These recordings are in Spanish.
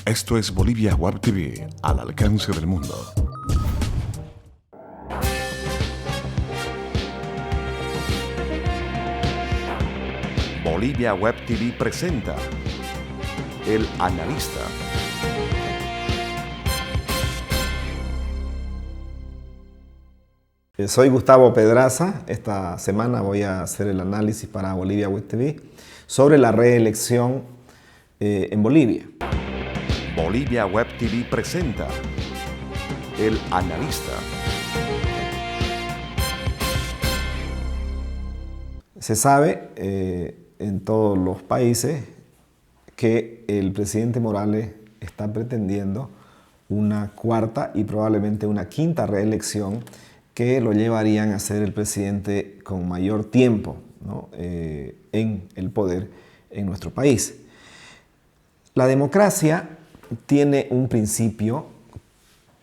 Esto es Bolivia Web TV, al alcance del mundo. Bolivia Web TV presenta El Analista. Soy Gustavo Pedraza. Esta semana voy a hacer el análisis para Bolivia Web TV sobre la reelección en Bolivia. Bolivia Web TV presenta El Analista. Se sabe en todos los países que el presidente Morales está pretendiendo una cuarta y probablemente una quinta reelección que lo llevarían a ser el presidente con mayor tiempo, ¿no? En el poder en nuestro país. La democracia tiene un principio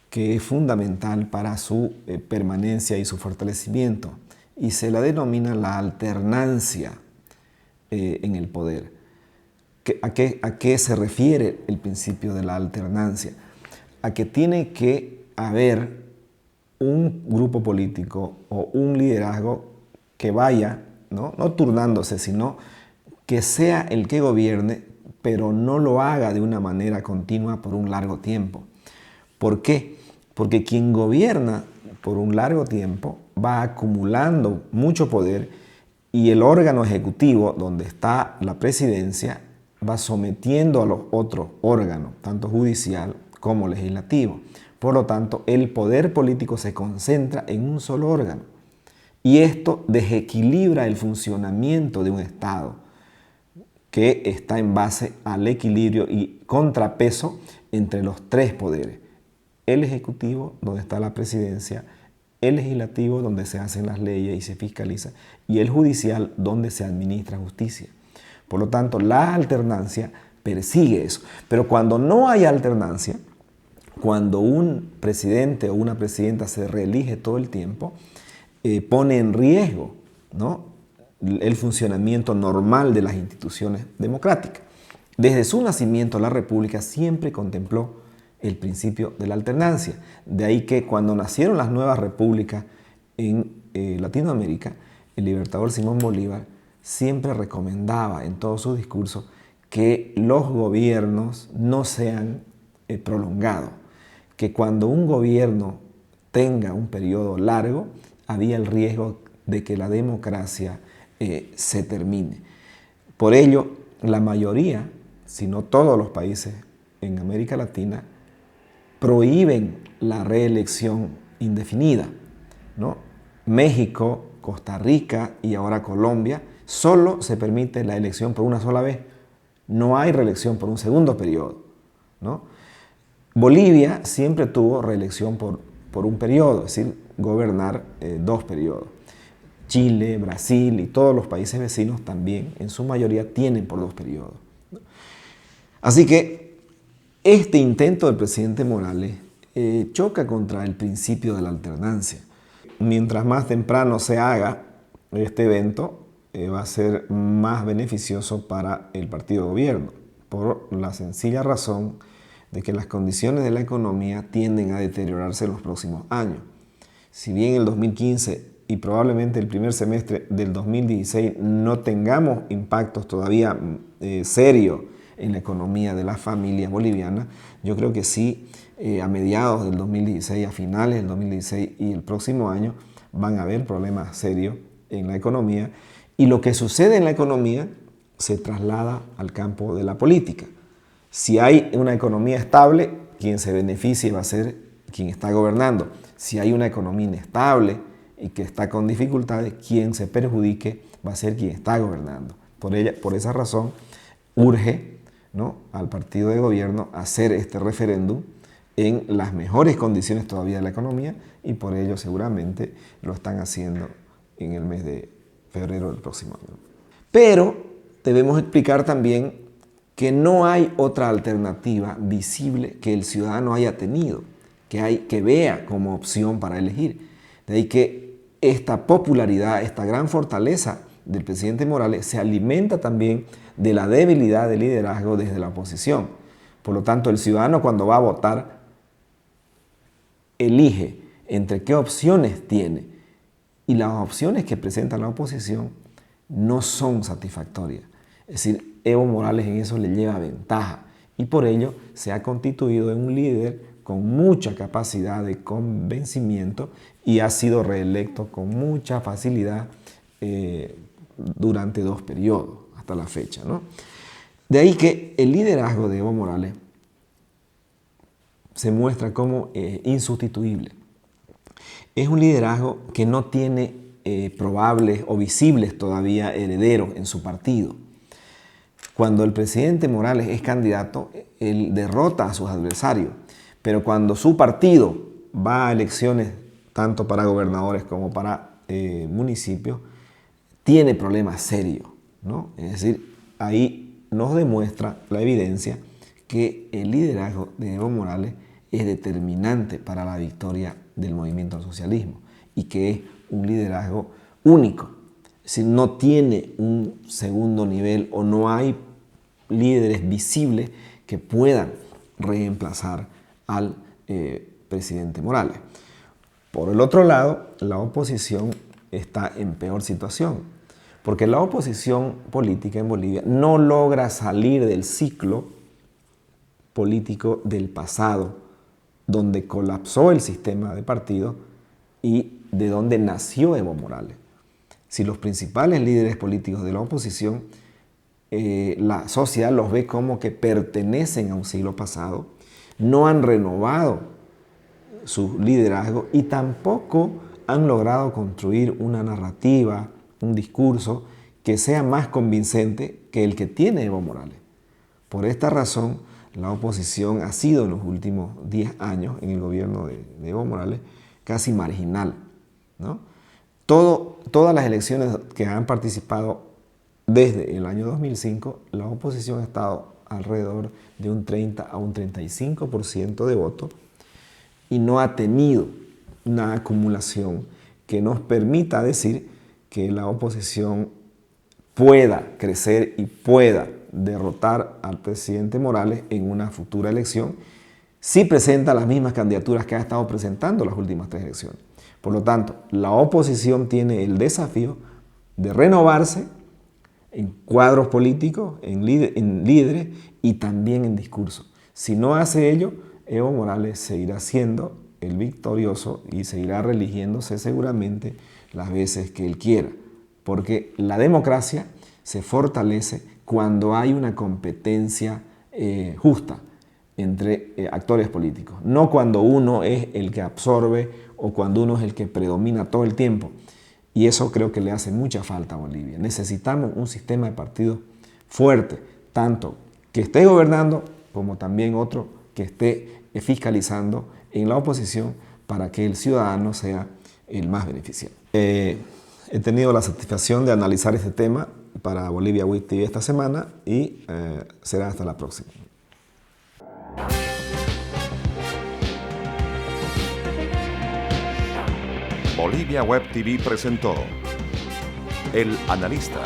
que es fundamental para su permanencia y su fortalecimiento, y se la denomina la alternancia en el poder. ¿A qué se refiere el principio de la alternancia? A que tiene que haber un grupo político o un liderazgo que vaya, no turnándose, sino que sea el que gobierne, pero no lo haga de una manera continua por un largo tiempo. ¿Por qué? Porque quien gobierna por un largo tiempo va acumulando mucho poder y el órgano ejecutivo, donde está la presidencia, va sometiendo a los otros órganos, tanto judicial como legislativo. Por lo tanto, el poder político se concentra en un solo órgano y esto desequilibra el funcionamiento de un Estado que está en base al equilibrio y contrapeso entre los tres poderes. El ejecutivo, donde está la presidencia, el legislativo, donde se hacen las leyes y se fiscaliza, y el judicial, donde se administra justicia. Por lo tanto, la alternancia persigue eso. Pero cuando no hay alternancia, cuando un presidente o una presidenta se reelige todo el tiempo, pone en riesgo, ¿no?, el funcionamiento normal de las instituciones democráticas. Desde su nacimiento, la República siempre contempló el principio de la alternancia. De ahí que cuando nacieron las nuevas repúblicas en Latinoamérica, el libertador Simón Bolívar siempre recomendaba en todos sus discursos que los gobiernos no sean prolongados, que cuando un gobierno tenga un periodo largo, había el riesgo de que la democracia se termine. Por ello, la mayoría, si no todos los países en América Latina, prohíben la reelección indefinida, ¿no? México, Costa Rica y ahora Colombia, solo se permite la elección por una sola vez. No hay reelección por un segundo periodo, ¿no? Bolivia siempre tuvo reelección por un periodo, es decir, gobernar 2 periodos. Chile, Brasil y todos los países vecinos también, en su mayoría, tienen por 2 periodos. Así que este intento del presidente Morales choca contra el principio de la alternancia. Mientras más temprano se haga este evento, va a ser más beneficioso para el partido de gobierno, por la sencilla razón de que las condiciones de la economía tienden a deteriorarse en los próximos años. Si bien el 2015 y probablemente el primer semestre del 2016 no tengamos impactos todavía serios en la economía de las familias bolivianas, yo creo que sí, a mediados del 2016, a finales del 2016 y el próximo año van a haber problemas serios en la economía, y lo que sucede en la economía se traslada al campo de la política. Si hay una economía estable, quien se beneficie va a ser quien está gobernando. Si hay una economía inestable y que está con dificultades, quien se perjudique va a ser quien está gobernando. Por esa razón, urge, ¿no?, al partido de gobierno hacer este referéndum en las mejores condiciones todavía de la economía, y por ello seguramente lo están haciendo en el mes de febrero del próximo año. Pero debemos explicar también que no hay otra alternativa visible que el ciudadano haya tenido, que vea como opción para elegir. De ahí que esta popularidad, esta gran fortaleza del presidente Morales se alimenta también de la debilidad del liderazgo desde la oposición. Por lo tanto, el ciudadano cuando va a votar elige entre qué opciones tiene, y las opciones que presenta la oposición no son satisfactorias. Es decir, Evo Morales en eso le lleva ventaja y por ello se ha constituido en un líder con mucha capacidad de convencimiento y ha sido reelecto con mucha facilidad durante 2 periodos hasta la fecha, ¿no? De ahí que el liderazgo de Evo Morales se muestra como insustituible. Es un liderazgo que no tiene probables o visibles todavía herederos en su partido. Cuando el presidente Morales es candidato, él derrota a sus adversarios, pero cuando su partido va a elecciones, tanto para gobernadores como para municipios, tiene problemas serios, ¿no? Es decir, ahí nos demuestra la evidencia que el liderazgo de Evo Morales es determinante para la victoria del movimiento al socialismo y que es un liderazgo único. Es decir, no tiene un segundo nivel o no hay líderes visibles que puedan reemplazar al presidente Morales. Por el otro lado, la oposición está en peor situación, porque la oposición política en Bolivia no logra salir del ciclo político del pasado, donde colapsó el sistema de partidos y de donde nació Evo Morales. Si los principales líderes políticos de la oposición, la sociedad los ve como que pertenecen a un siglo pasado, no han renovado su liderazgo y tampoco han logrado construir una narrativa, un discurso que sea más convincente que el que tiene Evo Morales. Por esta razón, la oposición ha sido en los últimos 10 años en el gobierno de Evo Morales casi marginal, ¿no? Todas las elecciones que han participado desde el año 2005, la oposición ha estado alrededor de un 30 a un 35% de votos y no ha tenido una acumulación que nos permita decir que la oposición pueda crecer y pueda derrotar al presidente Morales en una futura elección si presenta las mismas candidaturas que ha estado presentando las últimas 3 elecciones. Por lo tanto, la oposición tiene el desafío de renovarse en cuadros políticos, en líderes y también en discurso. Si no hace ello, Evo Morales seguirá siendo el victorioso y seguirá reeligiéndose seguramente las veces que él quiera, porque la democracia se fortalece cuando hay una competencia justa entre actores políticos, no cuando uno es el que absorbe o cuando uno es el que predomina todo el tiempo. Y eso creo que le hace mucha falta a Bolivia. Necesitamos un sistema de partidos fuerte, tanto que esté gobernando como también otro que esté fiscalizando en la oposición para que el ciudadano sea el más beneficiado. He tenido la satisfacción de analizar este tema para Bolivia Week TV esta semana y será hasta la próxima. Bolivia Web TV presentó El Analista.